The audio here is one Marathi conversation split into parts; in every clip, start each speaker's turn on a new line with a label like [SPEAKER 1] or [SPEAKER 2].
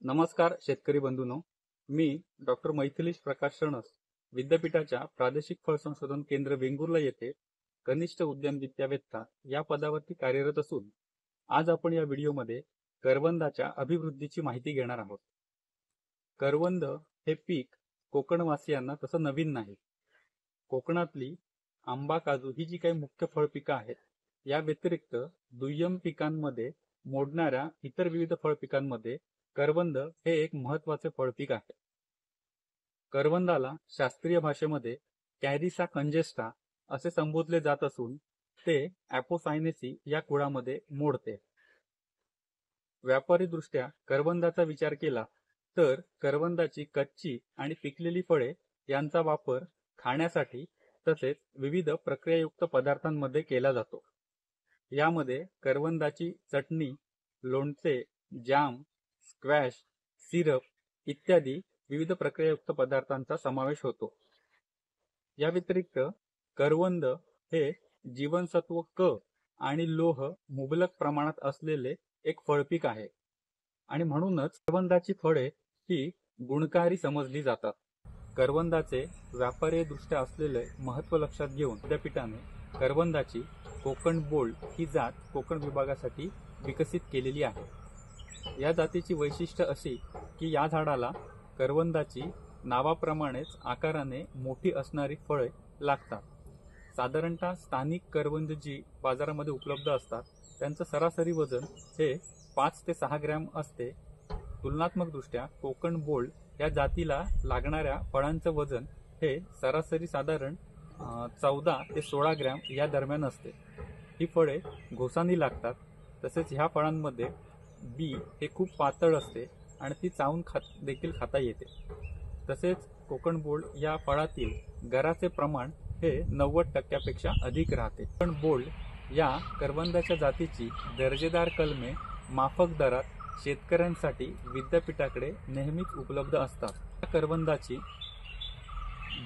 [SPEAKER 1] नमस्कार शेतकरी बंधूंनो, मी डॉक्टर मैथिलीश प्रकाश रणस विद्यापीठाच्या प्रादेशिक फळ संशोधन केंद्र वेंगुर्ला येथे कनिष्ठ उद्यान विद्यावेत्ता या पदावरती कार्यरत असून आज आपण या व्हिडिओमध्ये करवंदाच्या अभिवृद्धीची माहिती घेणार आहोत। करवंद हे पीक कोकणवासियांना तसं नवीन नाही। कोकणातली आंबा, काजू ही जी काही मुख्य फळपिकं आहेत या व्यतिरिक्त दुय्यम पिकांमध्ये मोडणाऱ्या इतर विविध फळपिकांमध्ये करवंद हे एक महत्त्वाचे फळपीक आहे। करवंदाला शास्त्रीय भाषेमध्ये कॅरिसा कंजेस्टा असे संबोधले जात असून ते ॲपोसायनेसी या कुळामध्ये मोडते। व्यापारी दृष्ट्या करवंदाचा विचार केला तर करवंदाची कच्ची आणि पिकलेली फळे यांचा वापर खाण्यासाठी तसेच विविध प्रक्रियायुक्त पदार्थांमध्ये केला जातो। यामध्ये करवंदाची चटणी, लोणचे, जॅम, स्क्वॅश, सिरप इत्यादी विविध प्रक्रियायुक्त पदार्थांचा समावेश होतो। या व्यतिरिक्त करवंद हे जीवनसत्व क आणि लोह मुबलक प्रमाणात असलेले एक फळपीक आहे आणि म्हणूनच करवंदाची फळे ही गुणकारी समजली जातात। करवंदाचे व्यापारी दृष्ट्या असलेले महत्त्व लक्षात घेऊन विद्यापीठाने करवंदाची कोकण बोल्ड ही जात कोकण विभागासाठी विकसित केलेली आहे। या जातीची वैशिष्ट्य अशी की या झाडाला करवंदाची नावाप्रमाणेच आकाराने मोठी असणारी फळे लागतात। साधारणतः स्थानिक करवंद जी बाजारामध्ये उपलब्ध असतात त्यांचं सरासरी वजन हे 5 ते 6 ग्रॅम असते। तुलनात्मक दृष्ट्या कोकण बोल्ड या जातीला लागणाऱ्या फळांचं वजन हे सरासरी साधारण 14 ते 16 ग्रॅम या दरम्यान असते। ही फळे घोसानी लागतात। तसेच ह्या फळांमध्ये बी हे खूप पातळ असते आणि ती चावून देखील खाता येते। तसेच कोकण बोल्ड या फळातील गराचे प्रमाण हे 90% अधिक राहते। कोकण बोल्ड या करवंदाच्या जातीची दर्जेदार कलमे माफक दरात शेतकऱ्यांसाठी विद्यापीठाकडे नेहमीच उपलब्ध असतात। या करवंदाची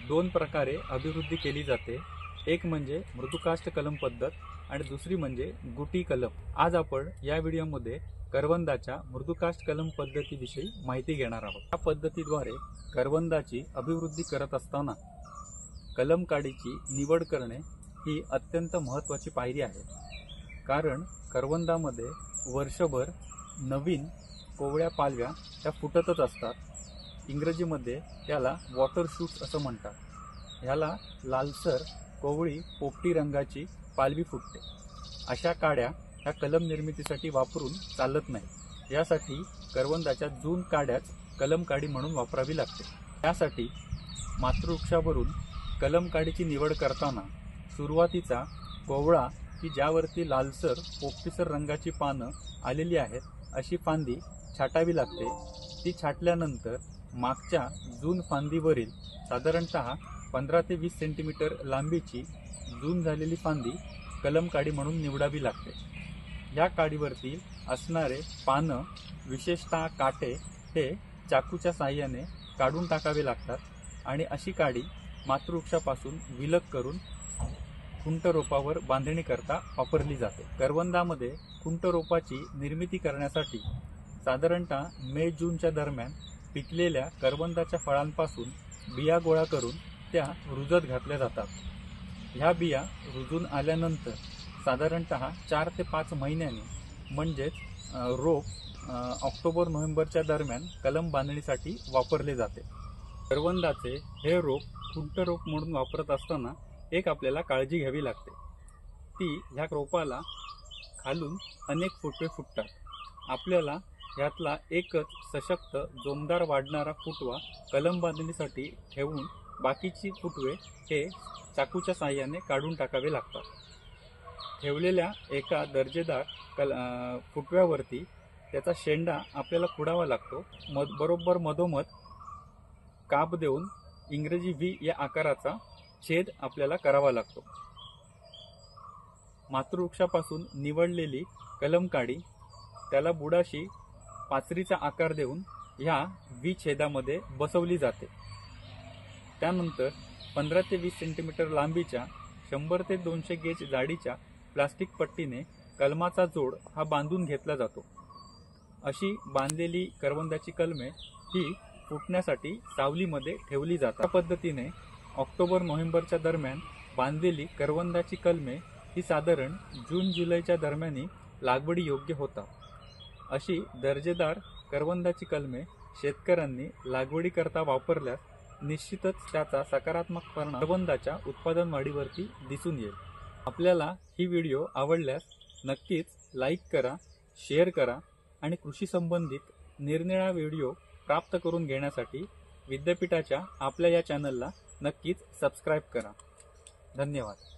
[SPEAKER 1] 2 प्रकारे अभिवृद्धी केली जाते। एक म्हणजे मृदुकाष्ठ कलम पद्धत आणि दुसरी म्हणजे गुटी कलम। आज आपण या व्हिडिओमध्ये करवंदाच्या मृदुकाष्ठ कलम पद्धतीविषयी माहिती घेणार आहोत। या पद्धतीद्वारे करवंदाची अभिवृद्धी करत असताना कलम काडीची निवड करणे ही अत्यंत महत्त्वाची पायरी आहे। कारण करवंदामध्ये वर्षभर नवीन कोवळ्या पालव्या त्या फुटतच असतात। इंग्रजीमध्ये त्याला वॉटर शूट्स असं म्हणतात। ह्याला लालसर कोवळी पोपटी रंगाची पालवी फुटते। अशा काड्या ह्या कलम निर्मितीसाठी वापरून चालत नाही। यासाठी करवंदाच्या जून काड्याच कलम काडी म्हणून वापरावी लागते। त्यासाठी मातृवृक्षावरून कलम काडीची निवड करताना सुरुवातीचा कोवळा की ज्यावरती लालसर पोपटीसर रंगाची पानं आलेली आहेत अशी फांदी छाटावी लागते। ती छाटल्यानंतर मागच्या जून फांदीवरील साधारणतः 15 ते 20 सेंटीमीटर लांबीची जून झालेली फांदी कलम काडी म्हणून निवडावी लागते। या काडीवरती असणारे पानं विशेषतः काटे हे चाकूच्या साहाय्याने काढून टाकावे लागतात आणि अशी काडी मातृवृक्षापासून विलग करून खुंट रोपावर बांधणी करता वापरली जाते। करवंदामध्ये खुंट रोपाची निर्मिती करण्यासाठी साधारणतः मे जूनच्या दरम्यान पिकलेल्या करवंदाच्या फळांपासून बिया गोळा करून त्या रुजत घातल्या जातात। ह्या बिया रुजून आल्यानंतर साधारणतः 4 ते 5 महिन्यांनी म्हणजेच रोप ऑक्टोबर नोव्हेंबरच्या दरम्यान कलम बांधणीसाठी वापरले जाते। करवंदाचे हे रोप खुंट रोप म्हणून वापरत असताना एक आपल्याला काळजी घ्यावी लागते। ती ह्या रोपाला खालून अनेक फुटवे फुटतात। आपल्याला ह्यातला एकच सशक्त जोमदार वाढणारा फुटवा कलम बांधणीसाठी ठेवून बाकीची फुटवे हे चाकूच्या साहाय्याने काढून टाकावे लागतात। ठेवलेल्या एका दर्जेदार फुटव्यावरती त्याचा शेंडा आपल्याला खुडावा लागतो। बरोबर मधोमध काप देऊन इंग्रजी व्ही या आकाराचा छेद आपल्याला करावा लागतो। मातृवृक्षापासून निवडलेली कलम काडी त्याला बुडाशी पाचरीचा आकार देऊन ह्या व्ही छेदामध्ये बसवली जाते। त्यानंतर 15 ते 20 सेंटीमीटर लांबीच्या 100 ते 200 गेज जाडीच्या प्लास्टिक पट्टीने कलमाचा जोड हा बांधून घेतला जातो। अशी बांधलेली करवंदाची कलमे ही फुटण्यासाठी सावलीमध्ये ठेवली जातात. त्या पद्धतीने ऑक्टोबर नोव्हेंबरच्या दरम्यान बांधलेली करवंदाची कलमे ही साधारण जून जुलैच्या दरम्यान लागवडी योग्य होतात. अशी दर्जेदार करवंदाची कलमे शेतकऱ्यांनी लागवडीकरता वापरल्यास निश्चितच त्याचा सकारात्मक परिणाम करवंदाच्या उत्पादन वाढीवरती दिसून येईल. आपल्याला ही व्हिडिओ आवडल्यास नक्कीच लाईक करा, शेअर करा आणि कृषी संबंधित निरनिराळे व्हिडिओ प्राप्त करून घेण्यासाठी विद्यापीठाच्या आपल्या या चॅनलला नक्कीच सबस्क्राईब करा. धन्यवाद.